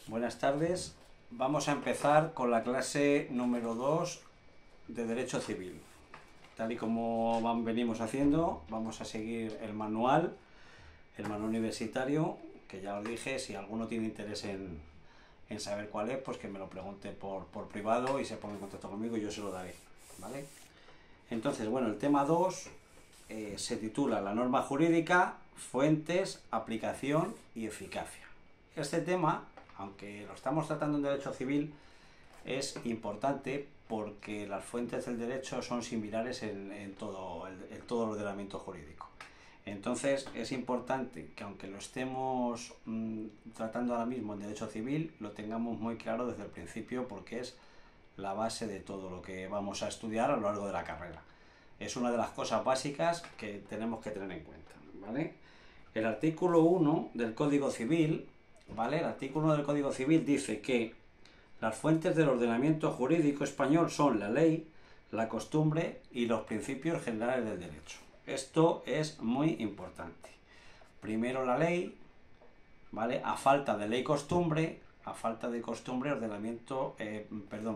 Buenas tardes. Vamos a empezar con la clase número 2 de Derecho Civil. Tal y como venimos haciendo, vamos a seguir el manual universitario, que ya os dije, si alguno tiene interés en saber cuál es, pues que me lo pregunte por privado y se ponga en contacto conmigo y yo se lo daré, ¿vale? Entonces, bueno, el tema 2 se titula La norma jurídica, fuentes, aplicación y eficacia. Este tema, aunque lo estamos tratando en derecho civil, es importante porque las fuentes del derecho son similares en todo el ordenamiento jurídico. Entonces es importante que aunque lo estemos tratando ahora mismo en derecho civil, lo tengamos muy claro desde el principio porque es la base de todo lo que vamos a estudiar a lo largo de la carrera. Es una de las cosas básicas que tenemos que tener en cuenta, ¿vale? El artículo 1 del Código Civil, ¿vale? El artículo 1 del Código Civil dice que las fuentes del ordenamiento jurídico español son la ley, la costumbre y los principios generales del derecho. Esto es muy importante. Primero la ley, ¿vale? A falta de ley costumbre,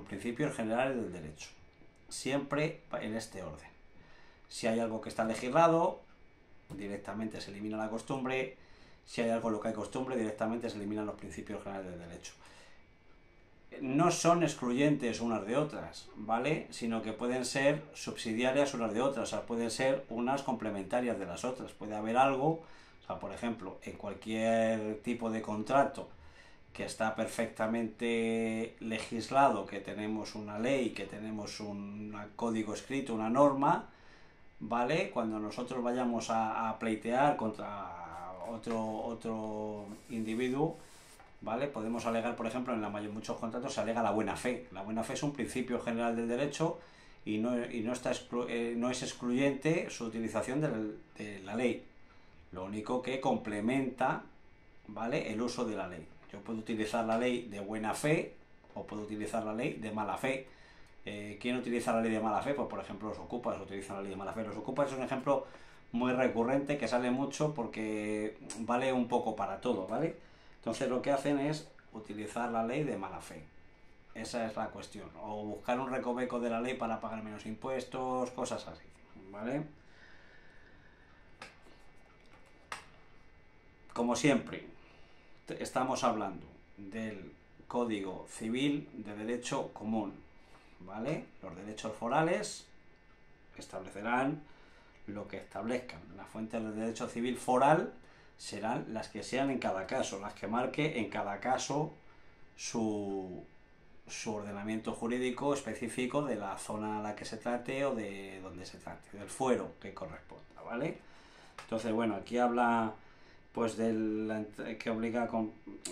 principios generales del derecho. Siempre en este orden. Si hay algo que está legislado, directamente se elimina la costumbre. Si hay algo en lo que hay costumbre, directamente se eliminan los principios generales del derecho. No son excluyentes unas de otras, ¿vale? Sino que pueden ser subsidiarias unas de otras, o sea, pueden ser unas complementarias de las otras. Puede haber algo, o sea, por ejemplo, en cualquier tipo de contrato que está perfectamente legislado, que tenemos una ley, que tenemos un código escrito, una norma, ¿vale? Cuando nosotros vayamos a pleitear contra otro individuo, ¿vale? Podemos alegar, por ejemplo, en muchos contratos se alega la buena fe. La buena fe es un principio general del derecho y no es excluyente su utilización de la ley. Lo único que complementa, ¿vale?, el uso de la ley. Yo puedo utilizar la ley de buena fe o puedo utilizar la ley de mala fe. ¿Quién utiliza la ley de mala fe? Pues por ejemplo los ocupas utilizan la ley de mala fe. Los ocupas es un ejemplo muy recurrente que sale mucho porque vale un poco para todo, ¿vale? Entonces lo que hacen es utilizar la ley de mala fe. Esa es la cuestión. O buscar un recoveco de la ley para pagar menos impuestos, cosas así, ¿vale? Como siempre, estamos hablando del Código Civil de Derecho Común, ¿vale? Los derechos forales establecerán lo que establezcan. Las fuentes del derecho civil foral serán las que sean en cada caso, las que marque en cada caso su ordenamiento jurídico específico de la zona a la que se trate o de donde se trate, del fuero que corresponda, ¿vale? Entonces, bueno, aquí habla pues que obliga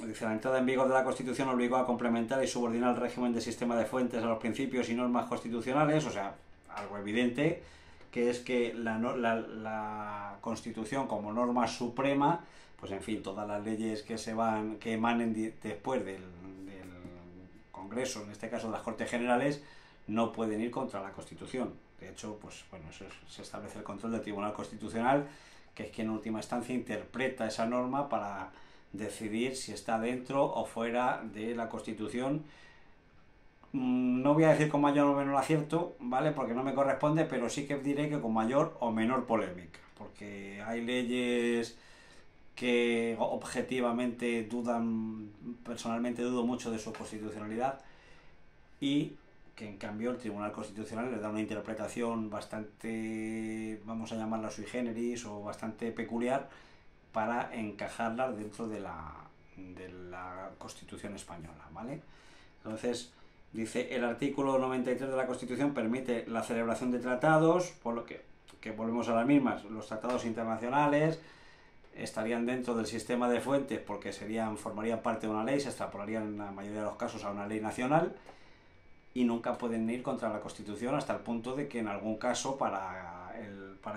dice la entrada en vigor de la Constitución obligó a complementar y subordinar el régimen de sistema de fuentes a los principios y normas constitucionales, o sea, algo evidente, que es que la Constitución como norma suprema, pues en fin, todas las leyes que emanen después del Congreso, en este caso las Cortes Generales, no pueden ir contra la Constitución. De hecho, pues bueno, se establece el control del Tribunal Constitucional, que es quien en última instancia interpreta esa norma para decidir si está dentro o fuera de la Constitución. No voy a decir con mayor o menor acierto, ¿vale?, porque no me corresponde, pero sí que diré que con mayor o menor polémica, porque hay leyes que objetivamente personalmente dudo mucho de su constitucionalidad, y que en cambio el Tribunal Constitucional le da una interpretación bastante, vamos a llamarla sui generis, o bastante peculiar para encajarla dentro de la Constitución española, ¿vale? Entonces, dice, el artículo 93 de la Constitución permite la celebración de tratados, por lo que volvemos a las mismas. Los tratados internacionales estarían dentro del sistema de fuentes porque formarían parte de una ley, se extrapolarían en la mayoría de los casos a una ley nacional y nunca pueden ir contra la Constitución, hasta el punto de que en algún caso para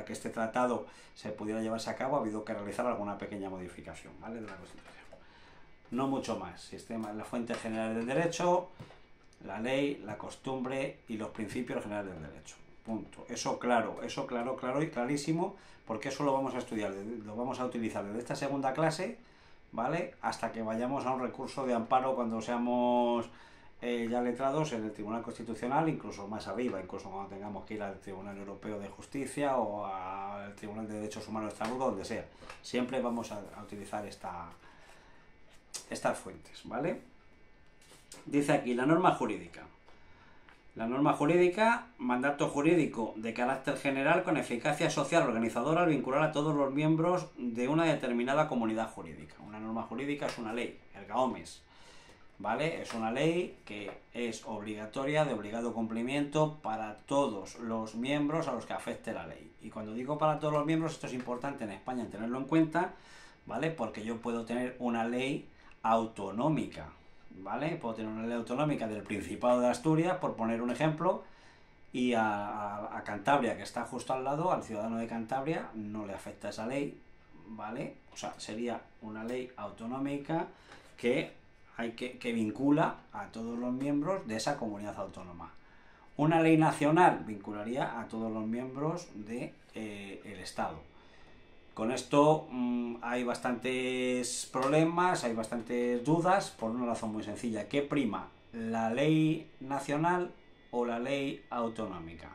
que este tratado se pudiera llevarse a cabo ha habido que realizar alguna pequeña modificación, ¿vale?, de la Constitución. No mucho más. Las fuentes generales del derecho, la ley, la costumbre y los principios generales del derecho. Punto. Eso claro y clarísimo, porque eso lo vamos a estudiar, lo vamos a utilizar desde esta segunda clase ¿vale? Hasta que vayamos a un recurso de amparo cuando seamos ya letrados en el Tribunal Constitucional, incluso más arriba, incluso cuando tengamos que ir al Tribunal Europeo de Justicia o al Tribunal de Derechos Humanos de Estrasburgo, donde sea. Siempre vamos a utilizar estas fuentes, ¿vale? Dice aquí, la norma jurídica. La norma jurídica, mandato jurídico de carácter general con eficacia social organizadora al vincular a todos los miembros de una determinada comunidad jurídica. Una norma jurídica es una ley, erga omnes, ¿vale? Es una ley que es obligatoria, de obligado cumplimiento para todos los miembros a los que afecte la ley. Y cuando digo para todos los miembros, esto es importante en España tenerlo en cuenta, ¿vale? Porque yo puedo tener una ley autonómica, ¿vale? Puedo tener una ley autonómica del Principado de Asturias, por poner un ejemplo, y a Cantabria, que está justo al lado, al ciudadano de Cantabria, no le afecta esa ley, ¿vale? O sea, sería una ley autonómica que vincula a todos los miembros de esa comunidad autónoma. Una ley nacional vincularía a todos los miembros del Estado. Con esto hay bastantes problemas, hay bastantes dudas, por una razón muy sencilla. ¿Qué prima? ¿La ley nacional o la ley autonómica?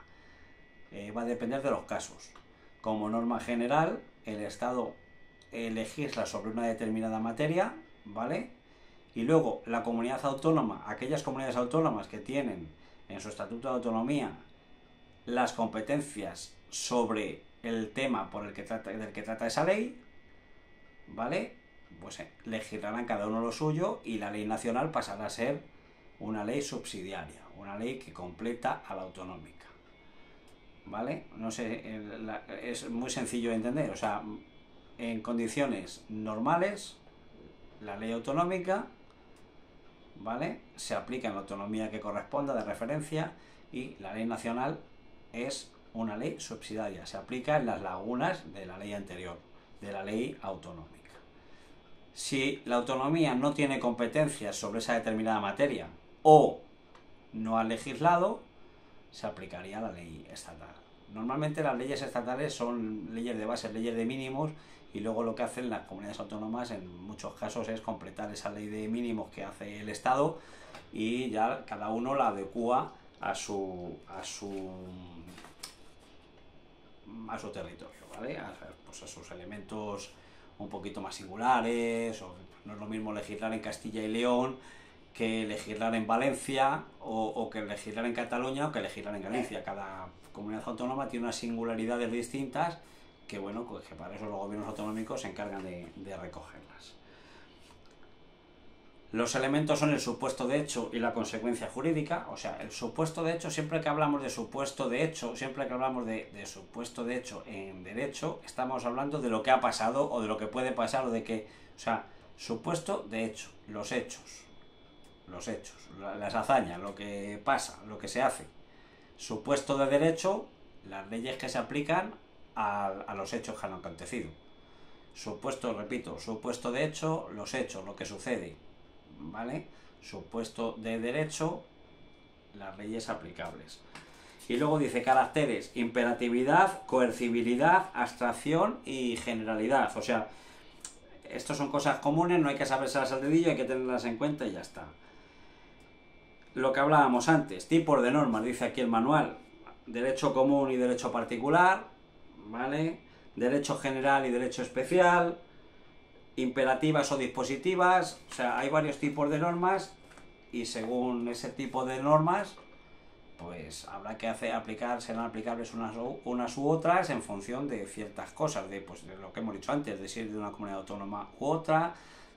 Va a depender de los casos. Como norma general, el Estado legisla sobre una determinada materia, ¿vale? Y luego la comunidad autónoma, aquellas comunidades autónomas que tienen en su estatuto de autonomía las competencias sobre el tema del que trata esa ley, ¿vale? Pues legislarán cada uno lo suyo y la ley nacional pasará a ser una ley subsidiaria, una ley que completa a la autonómica, ¿vale? No sé, es muy sencillo de entender, o sea, en condiciones normales, la ley autonómica, ¿vale? Se aplica en la autonomía que corresponda de referencia y la ley nacional es una ley subsidiaria, se aplica en las lagunas de la ley anterior, de la ley autonómica. Si la autonomía no tiene competencias sobre esa determinada materia o no ha legislado, se aplicaría la ley estatal. Normalmente las leyes estatales son leyes de base, leyes de mínimos, y luego lo que hacen las comunidades autónomas en muchos casos es completar esa ley de mínimos que hace el Estado y ya cada uno la adecúa a su territorio, ¿vale? Pues a sus elementos un poquito más singulares, o no es lo mismo legislar en Castilla y León que legislar en Valencia o que legislar en Cataluña o que legislar en Galicia. Cada comunidad autónoma tiene unas singularidades distintas que, bueno, pues que para eso los gobiernos autonómicos se encargan de recogerlas. Los elementos son el supuesto de hecho y la consecuencia jurídica. O sea, el supuesto de hecho, siempre que hablamos de supuesto de hecho, siempre que hablamos de supuesto de hecho en derecho, estamos hablando de lo que ha pasado o de lo que puede pasar o de que, o sea, supuesto de hecho, los hechos, las hazañas, lo que pasa, lo que se hace. Supuesto de derecho, las leyes que se aplican a los hechos que han acontecido. Supuesto, repito, supuesto de hecho, los hechos, lo que sucede, ¿vale? Supuesto de derecho, las leyes aplicables. Y luego dice caracteres: imperatividad, coercibilidad, abstracción y generalidad. O sea, estos son cosas comunes, no hay que sabérselas al dedillo, hay que tenerlas en cuenta y ya está. Lo que hablábamos antes, tipos de normas, dice aquí el manual: derecho común y derecho particular, ¿vale? Derecho general y derecho especial, imperativas o dispositivas. O sea, hay varios tipos de normas y según ese tipo de normas, pues habrá que serán aplicables unas u otras en función de ciertas cosas, de lo que hemos dicho antes, de si es de una comunidad autónoma u otra,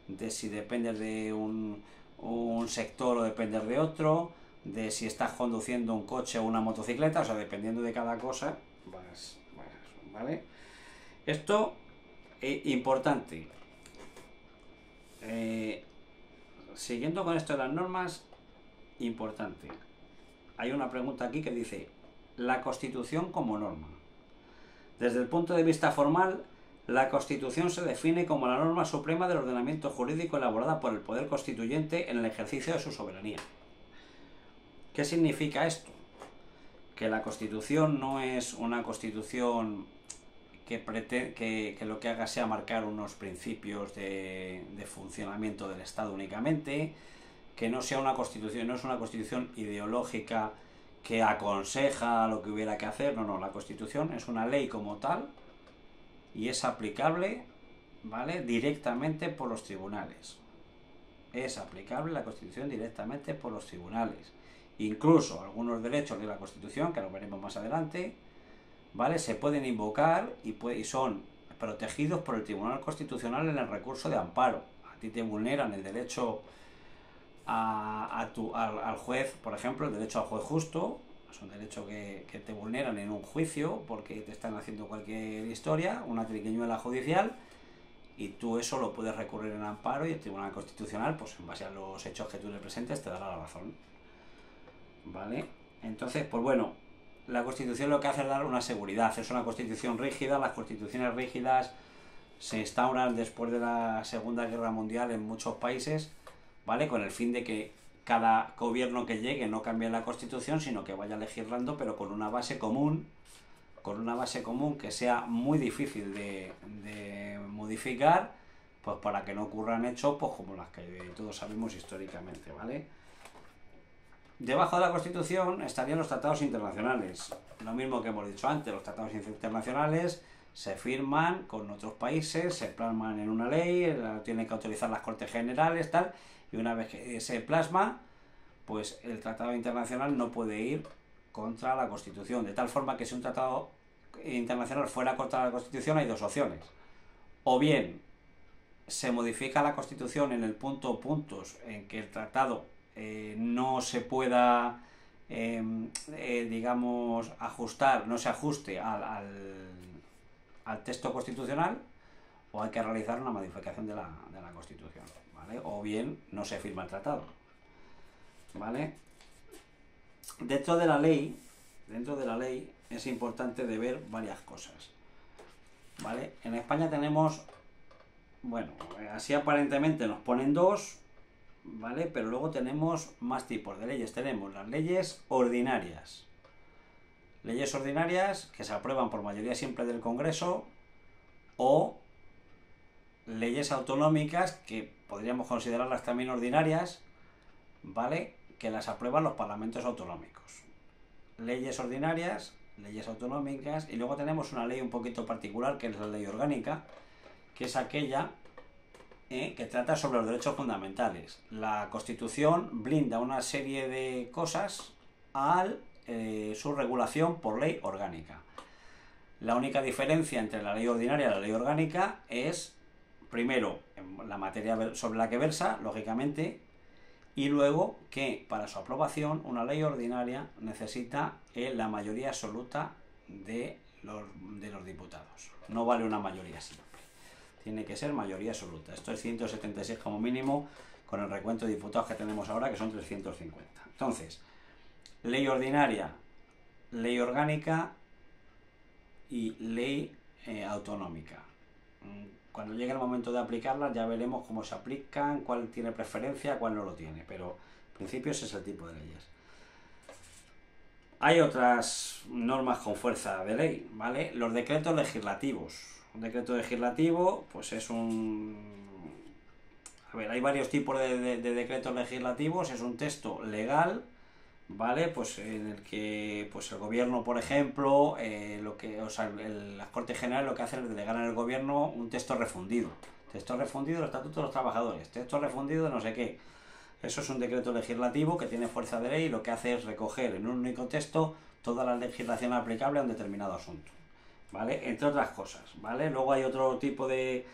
de si dependes de un sector o dependes de otro, de si estás conduciendo un coche o una motocicleta. O sea, dependiendo de cada cosa, ¿vale? Esto es importante. Siguiendo con esto de las normas, importante. Hay una pregunta aquí que dice: la Constitución como norma. Desde el punto de vista formal, la Constitución se define como la norma suprema del ordenamiento jurídico elaborada por el Poder Constituyente en el ejercicio de su soberanía. ¿Qué significa esto? Que la Constitución no es una Constitución que lo que haga sea marcar unos principios de funcionamiento del Estado únicamente, que no sea una constitución, no es una constitución ideológica que aconseja lo que hubiera que hacer, no, la constitución es una ley como tal y es aplicable, ¿vale?, directamente por los tribunales. Es aplicable la constitución directamente por los tribunales. Incluso algunos derechos de la constitución, que lo veremos más adelante, ¿vale?, se pueden invocar y son protegidos por el Tribunal Constitucional en el recurso de amparo. A ti te vulneran el derecho al juez, por ejemplo, el derecho al juez justo, es un derecho que te vulneran en un juicio porque te están haciendo cualquier historia, una triquiñuela judicial, y tú eso lo puedes recurrir en amparo y el Tribunal Constitucional, pues en base a los hechos que tú le presentes, te dará la razón. ¿Vale? Entonces, pues bueno, la Constitución lo que hace es dar una seguridad, es una Constitución rígida. Las constituciones rígidas se instauran después de la Segunda Guerra Mundial en muchos países, ¿vale?, con el fin de que cada gobierno que llegue no cambie la Constitución, sino que vaya legislando, pero con una base común, que sea muy difícil de modificar, pues para que no ocurran hechos pues como las que todos sabemos históricamente, ¿vale? Debajo de la Constitución estarían los tratados internacionales. Lo mismo que hemos dicho antes, los tratados internacionales se firman con otros países, se plasman en una ley, tienen que autorizar las Cortes Generales, tal, y una vez que se plasma, pues el tratado internacional no puede ir contra la Constitución, de tal forma que si un tratado internacional fuera contra la Constitución hay dos opciones: o bien se modifica la Constitución en el puntos en que el tratado no se pueda digamos ajustar, no se ajuste al texto constitucional, o hay que realizar una modificación de la Constitución, ¿vale? O bien no se firma el tratado, ¿vale? Dentro de la ley es importante de ver varias cosas, ¿vale? En España tenemos, bueno, así aparentemente nos ponen dos, ¿vale?, pero luego tenemos más tipos de leyes. Tenemos las leyes ordinarias. Leyes ordinarias que se aprueban por mayoría simple del Congreso, o leyes autonómicas que podríamos considerarlas también ordinarias, ¿vale?, que las aprueban los parlamentos autonómicos. Leyes ordinarias, leyes autonómicas, y luego tenemos una ley un poquito particular que es la ley orgánica, que es aquella que trata sobre los derechos fundamentales. La Constitución blinda una serie de cosas a su regulación por ley orgánica. La única diferencia entre la ley ordinaria y la ley orgánica es, primero, la materia sobre la que versa, lógicamente, y luego que para su aprobación una ley ordinaria necesita la mayoría absoluta de los diputados. No vale una mayoría simple. Tiene que ser mayoría absoluta. Esto es 176 como mínimo, con el recuento de diputados que tenemos ahora, que son 350. Entonces, ley ordinaria, ley orgánica y ley autonómica. Cuando llegue el momento de aplicarlas ya veremos cómo se aplican, cuál tiene preferencia, cuál no lo tiene, pero en principio ese es el tipo de leyes. Hay otras normas con fuerza de ley, ¿vale? Los decretos legislativos. Un decreto legislativo, pues es un... A ver, hay varios tipos de decretos legislativos. Es un texto legal, ¿vale?, pues en el que pues el gobierno, por ejemplo, las Cortes Generales lo que hacen es delegar en el gobierno un texto refundido. Texto refundido del Estatuto de los Trabajadores, texto refundido de no sé qué. Eso es un decreto legislativo que tiene fuerza de ley y lo que hace es recoger en un único texto toda la legislación aplicable a un determinado asunto, ¿vale?, entre otras cosas, ¿vale? Luego hay otro tipo de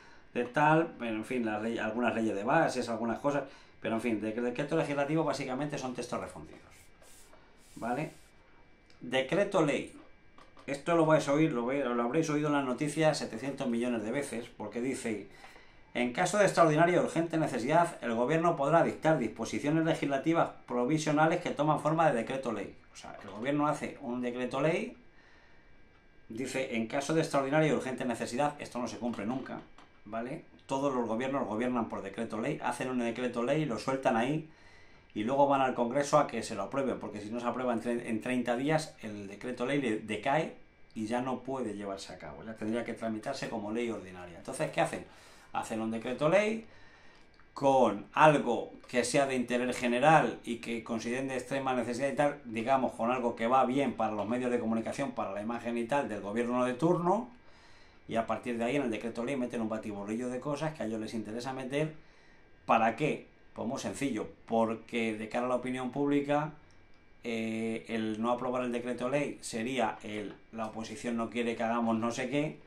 tal, pero en fin, algunas leyes de bases, algunas cosas, pero en fin, decreto legislativo básicamente son textos refundidos, ¿vale? Decreto ley. Esto lo vais a oír, lo habréis oído en las noticias 700 millones de veces, porque dice: en caso de extraordinaria y urgente necesidad, el gobierno podrá dictar disposiciones legislativas provisionales que toman forma de decreto ley. O sea, el gobierno hace un decreto ley, dice en caso de extraordinaria y urgente necesidad. Esto no se cumple nunca, ¿vale? Todos los gobiernos gobiernan por decreto ley, hacen un decreto ley, lo sueltan ahí y luego van al Congreso a que se lo aprueben, porque si no se aprueba en 30 días el decreto ley decae y ya no puede llevarse a cabo, ya tendría que tramitarse como ley ordinaria. Entonces, ¿qué hacen? Hacen un decreto ley con algo que sea de interés general y que consideren de extrema necesidad y tal, digamos, con algo que va bien para los medios de comunicación, para la imagen y tal del gobierno de turno, y a partir de ahí en el decreto ley meten un batiburrillo de cosas que a ellos les interesa meter. ¿Para qué? Pues muy sencillo, porque de cara a la opinión pública, el no aprobar el decreto ley sería la oposición no quiere que hagamos no sé qué,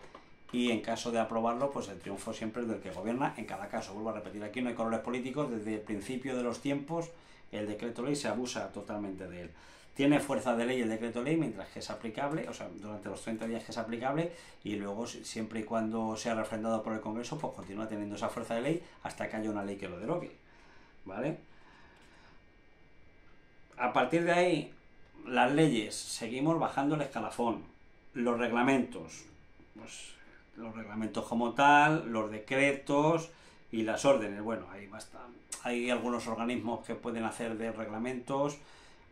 y en caso de aprobarlo, pues el triunfo siempre es del que gobierna en cada caso. Vuelvo a repetir, aquí no hay colores políticos, desde el principio de los tiempos el decreto ley se abusa totalmente de él. Tiene fuerza de ley el decreto ley mientras que es aplicable, o sea, durante los 30 días que es aplicable, y luego siempre y cuando sea refrendado por el Congreso, pues continúa teniendo esa fuerza de ley hasta que haya una ley que lo derogue, ¿vale? A partir de ahí, las leyes, seguimos bajando el escalafón. Los reglamentos, pues los reglamentos como tal, los decretos y las órdenes. Bueno, hay algunos organismos que pueden hacer de reglamentos,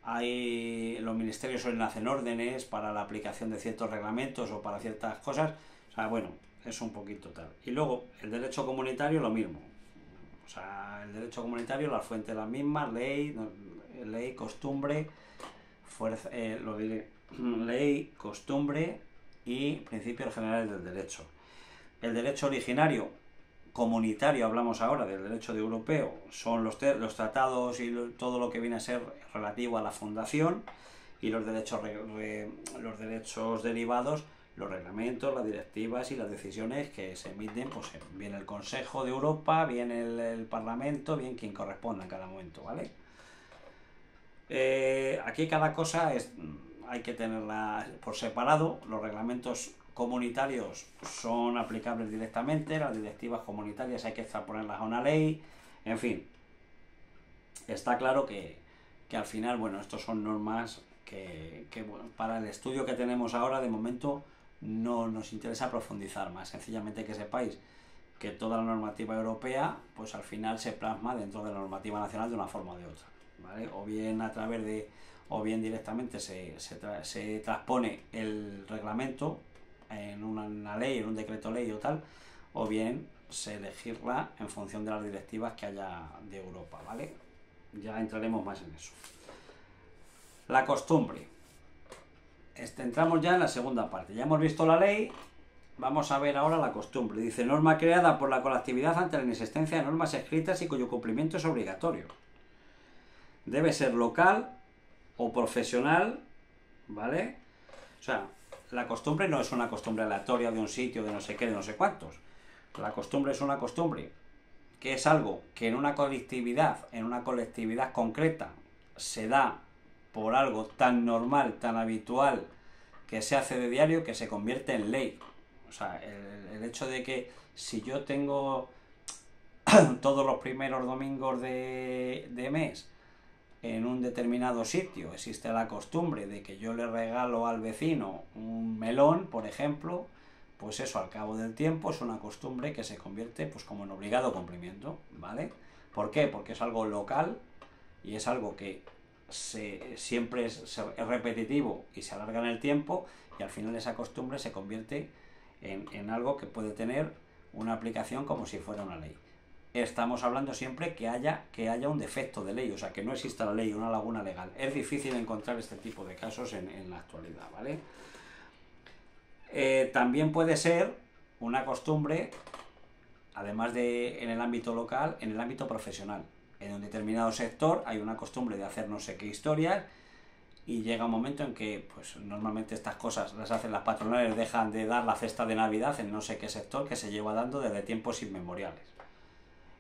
los ministerios suelen hacer órdenes para la aplicación de ciertos reglamentos o para ciertas cosas. O sea, bueno, es un poquito tal. Y luego, el derecho comunitario, lo mismo. O sea, el derecho comunitario, las fuentes las mismas, ley, costumbre, fuerza, ley, costumbre y principios generales del derecho. El derecho originario, comunitario, hablamos ahora del derecho de europeo, son los tratados y todo lo que viene a ser relativo a la fundación, y los derechos derivados, los reglamentos, las directivas y las decisiones que se emiten, pues bien el Consejo de Europa, bien el Parlamento, bien quien corresponda en cada momento, ¿vale? Aquí cada cosa hay que tenerla por separado. Los reglamentos comunitarios son aplicables directamente, las directivas comunitarias hay que extraponerlas a una ley, en fin. Está claro que al final, bueno, estos son normas que bueno, para el estudio que tenemos ahora, de momento, no nos interesa profundizar más. Sencillamente que sepáis que toda la normativa europea, pues al final se plasma dentro de la normativa nacional de una forma o de otra, ¿vale? O bien a través de, o bien directamente se transpone el reglamento en una ley, en un decreto ley o tal, o bien se legisla en función de las directivas que haya de Europa, ¿vale? Ya entraremos más en eso. La costumbre. Entramos ya en la segunda parte. Ya hemos visto la ley, vamos a ver ahora la costumbre. Dice, norma creada por la colectividad ante la inexistencia de normas escritas y cuyo cumplimiento es obligatorio. Debe ser local o profesional, ¿vale? O sea, la costumbre no es una costumbre aleatoria de un sitio, de no sé qué, de no sé cuántos. La costumbre es una costumbre que es algo que en una colectividad concreta, se da por algo tan normal, tan habitual, que se hace de diario, que se convierte en ley. O sea, el hecho de que si yo tengo todos los primeros domingos de mes en un determinado sitio, existe la costumbre de que yo le regalo al vecino un melón, por ejemplo, pues eso al cabo del tiempo es una costumbre que se convierte pues como en obligado cumplimiento, ¿vale? ¿Por qué? Porque es algo local y es algo que siempre es repetitivo y se alarga en el tiempo, y al final esa costumbre se convierte en algo que puede tener una aplicación como si fuera una ley. Estamos hablando siempre que haya un defecto de ley, o sea, que no exista la ley, una laguna legal. Es difícil encontrar este tipo de casos en la actualidad, ¿vale? También puede ser una costumbre, además de en el ámbito local, en el ámbito profesional. En un determinado sector hay una costumbre de hacer no sé qué historias, y llega un momento en que pues normalmente estas cosas las hacen las patronales, dejan de dar la cesta de Navidad en no sé qué sector, que se lleva dando desde tiempos inmemoriales.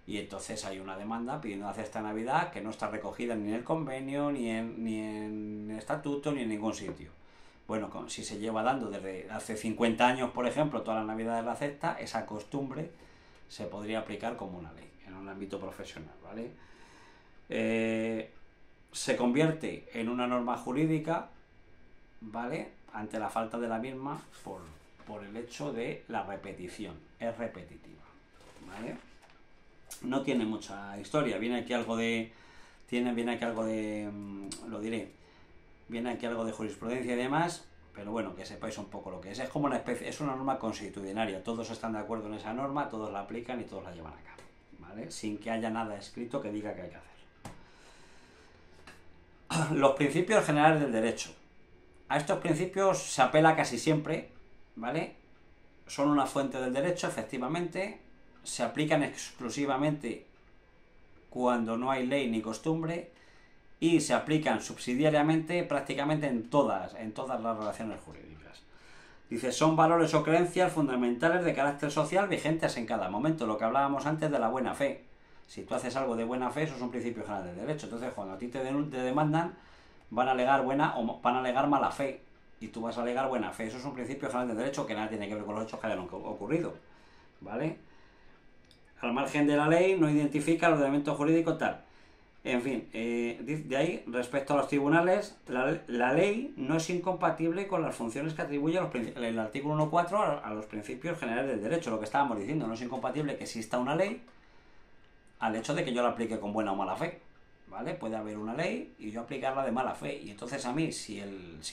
Y entonces hay una demanda pidiendo la cesta de Navidad que no está recogida ni en el convenio, ni en estatuto, ni en ningún sitio. Bueno, si se lleva dando desde hace 50 años, por ejemplo, toda la Navidad de la cesta, esa costumbre se podría aplicar como una ley en un ámbito profesional, ¿vale? Se convierte en una norma jurídica, ¿vale? Ante la falta de la misma por el hecho de la repetición. Es repetitiva, ¿vale? No tiene mucha historia. Viene aquí algo de jurisprudencia y demás, Pero bueno, que sepáis un poco lo que es. Es como una especie, es una norma constitucionaria. Todos están de acuerdo en esa norma, todos la aplican y todos la llevan a cabo, ¿vale? Sin que haya nada escrito que diga que hay que hacer. Los principios generales del derecho. A estos principios se apela casi siempre, ¿vale? Son una fuente del derecho, efectivamente. Se aplican exclusivamente cuando no hay ley ni costumbre y se aplican subsidiariamente prácticamente en todas las relaciones jurídicas. Dice, son valores o creencias fundamentales de carácter social vigentes en cada momento, lo que hablábamos antes de la buena fe. Si tú haces algo de buena fe, eso es un principio general del derecho. Entonces, cuando a ti te demandan, van a alegar buena o van a alegar mala fe, y tú vas a alegar buena fe. Eso es un principio general del derecho que nada tiene que ver con los hechos que hayan ocurrido, ¿vale? Al margen de la ley, no identifica el ordenamiento jurídico tal. En fin, de ahí, respecto a los tribunales, la ley no es incompatible con las funciones que atribuye el artículo 1.4 a los principios generales del derecho. Lo que estábamos diciendo, no es incompatible que exista una ley al hecho de que yo la aplique con buena o mala fe, ¿vale? Puede haber una ley y yo aplicarla de mala fe, y entonces a mí, si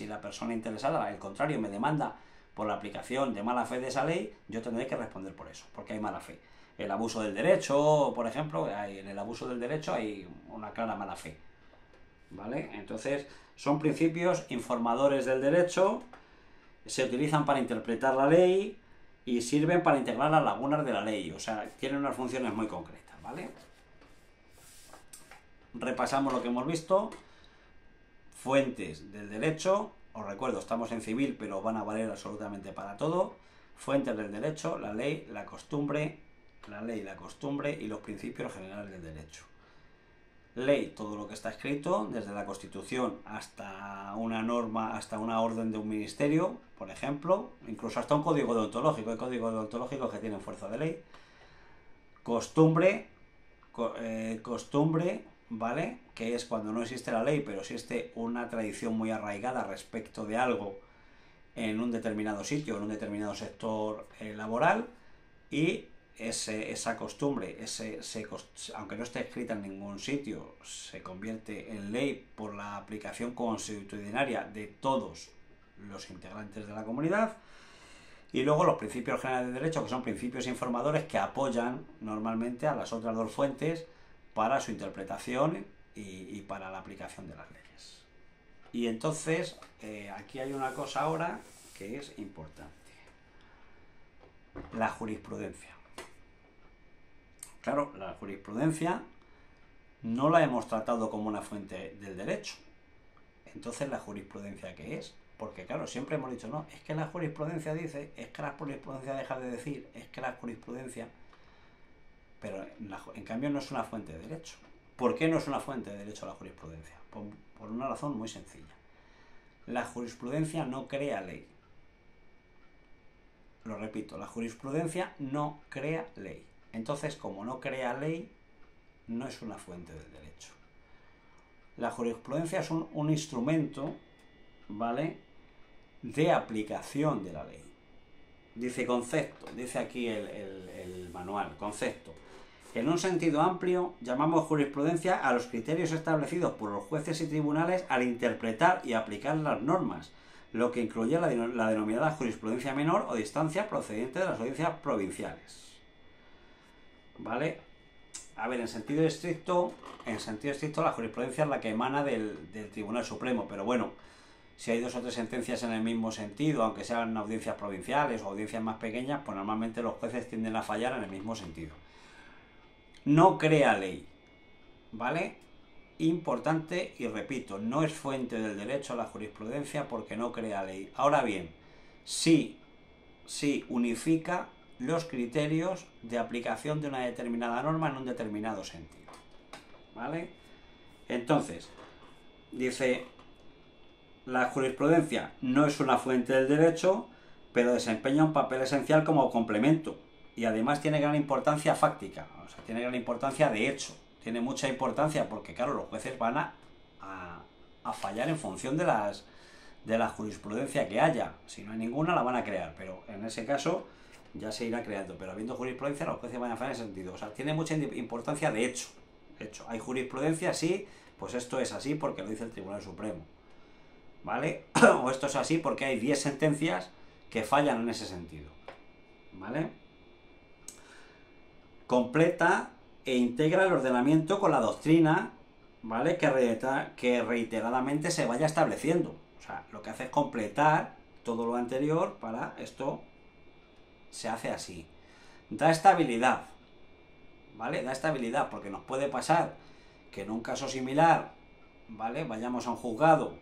la persona interesada, al contrario, me demanda por la aplicación de mala fe de esa ley, yo tendré que responder por eso, porque hay mala fe. El abuso del derecho, por ejemplo, en el abuso del derecho hay una clara mala fe, ¿vale? Entonces, son principios informadores del derecho, se utilizan para interpretar la ley y sirven para integrar las lagunas de la ley, o sea, tienen unas funciones muy concretas, ¿vale? Repasamos lo que hemos visto. Fuentes del derecho, os recuerdo, estamos en civil, pero van a valer absolutamente para todo. Fuentes del derecho, la ley, la costumbre y los principios generales del derecho. Ley, todo lo que está escrito, desde la Constitución hasta una norma, hasta una orden de un ministerio, por ejemplo, incluso hasta un código deontológico. Hay códigos deontológicos que tienen fuerza de ley. Costumbre, ¿vale? Que es cuando no existe la ley, pero existe una tradición muy arraigada respecto de algo en un determinado sitio, en un determinado sector laboral, y esa costumbre, aunque no esté escrita en ningún sitio, se convierte en ley por la aplicación constitucionaria de todos los integrantes de la comunidad. Y luego los principios generales de derecho, que son principios informadores que apoyan normalmente a las otras dos fuentes para su interpretación y para la aplicación de las leyes. Y entonces, aquí hay una cosa ahora que es importante. La jurisprudencia. Claro, la jurisprudencia no la hemos tratado como una fuente del derecho. Entonces, ¿la jurisprudencia qué es? Porque claro, siempre hemos dicho, no, es que la jurisprudencia dice, es que la jurisprudencia deja de decir, es que la jurisprudencia... Pero en cambio no es una fuente de derecho. ¿Por qué no es una fuente de derecho la jurisprudencia? Por una razón muy sencilla. La jurisprudencia no crea ley. Lo repito, la jurisprudencia no crea ley. Entonces, como no crea ley, no es una fuente del derecho. La jurisprudencia es un instrumento, ¿vale?, de aplicación de la ley. Dice concepto, dice aquí el manual, concepto. En un sentido amplio, llamamos jurisprudencia a los criterios establecidos por los jueces y tribunales al interpretar y aplicar las normas, lo que incluye la denominada jurisprudencia menor o distancia procedente de las audiencias provinciales. ¿Vale? A ver, en sentido estricto la jurisprudencia es la que emana del Tribunal Supremo, pero bueno, si hay 2 o 3 sentencias en el mismo sentido, aunque sean audiencias provinciales o audiencias más pequeñas, pues normalmente los jueces tienden a fallar en el mismo sentido. No crea ley, ¿vale? Importante, y repito, no es fuente del derecho la jurisprudencia porque no crea ley. Ahora bien, sí unifica los criterios de aplicación de una determinada norma en un determinado sentido, ¿vale? Entonces, dice, la jurisprudencia no es una fuente del derecho, pero desempeña un papel esencial como complemento, y además tiene gran importancia fáctica, o sea, tiene gran importancia de hecho, tiene mucha importancia porque, claro, los jueces van a fallar en función de la jurisprudencia que haya. Si no hay ninguna, la van a crear, pero en ese caso ya se irá creando, pero habiendo jurisprudencia, los jueces van a fallar en ese sentido. O sea, tiene mucha importancia de hecho. Hay jurisprudencia, sí, pues esto es así porque lo dice el Tribunal Supremo. ¿vale? O esto es así porque hay 10 sentencias que fallan en ese sentido, ¿vale? Completa e integra el ordenamiento con la doctrina, ¿vale? Que reiteradamente se vaya estableciendo. O sea, lo que hace es completar todo lo anterior para esto se hace así. Da estabilidad, ¿vale? Da estabilidad porque nos puede pasar que en un caso similar, ¿vale? Vayamos a un juzgado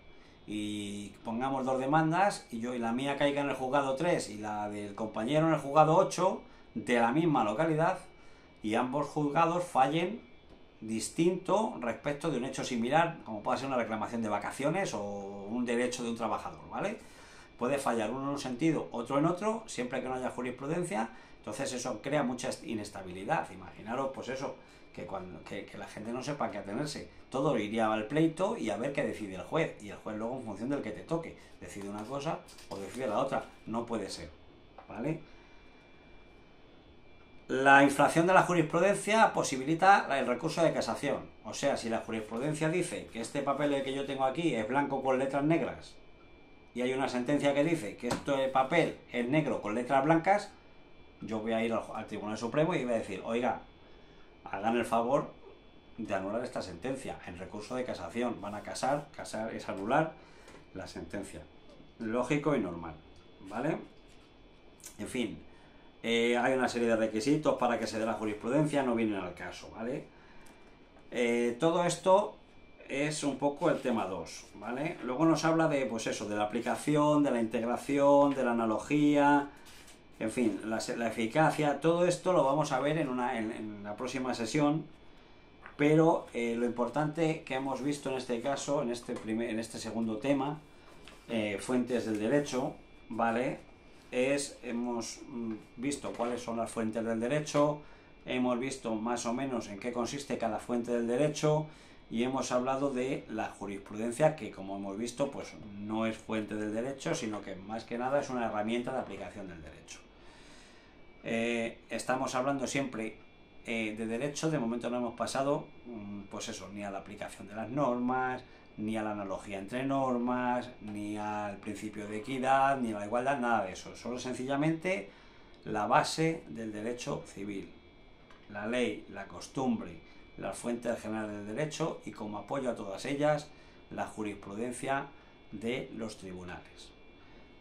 y pongamos 2 demandas y yo y la mía caiga en el juzgado 3 y la del compañero en el juzgado 8 de la misma localidad y ambos juzgados fallen distinto respecto de un hecho similar, como puede ser una reclamación de vacaciones o un derecho de un trabajador, ¿vale? Puede fallar uno en un sentido, otro en otro, siempre que no haya jurisprudencia, entonces eso crea mucha inestabilidad. Imaginaros, pues eso, que la gente no sepa a qué atenerse. Todo iría al pleito y a ver qué decide el juez. Y el juez luego, en función del que te toque, decide una cosa o decide la otra. No puede ser, ¿vale? La infracción de la jurisprudencia posibilita el recurso de casación. O sea, si la jurisprudencia dice que este papel que yo tengo aquí es blanco con letras negras y hay una sentencia que dice que este papel es negro con letras blancas, yo voy a ir al Tribunal Supremo y voy a decir, oiga, hagan el favor de anular esta sentencia. En recurso de casación van a casar es anular la sentencia. Lógico y normal, ¿vale? En fin, hay una serie de requisitos para que se dé la jurisprudencia, no vienen al caso, ¿vale? Todo esto es un poco el tema 2, ¿vale? Luego nos habla de, pues eso, de la aplicación, de la integración, de la analogía, en fin, la eficacia. Todo esto lo vamos a ver en la próxima sesión, pero lo importante que hemos visto en este caso, en este segundo tema, fuentes del derecho, ¿vale? Hemos visto cuáles son las fuentes del derecho, hemos visto más o menos en qué consiste cada fuente del derecho y hemos hablado de la jurisprudencia, que como hemos visto pues no es fuente del derecho, sino que más que nada es una herramienta de aplicación del derecho. Estamos hablando siempre de derecho. De momento no hemos pasado pues eso, ni a la aplicación de las normas, ni a la analogía entre normas, ni al principio de equidad, ni a la igualdad, nada de eso. Solo sencillamente la base del derecho civil, la ley, la costumbre, las fuentes generales del derecho y, como apoyo a todas ellas, la jurisprudencia de los tribunales.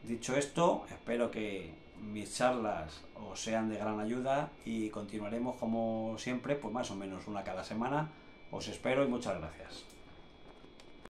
Dicho esto, espero que mis charlas os sean de gran ayuda y continuaremos como siempre, pues más o menos una cada semana. Os espero y muchas gracias.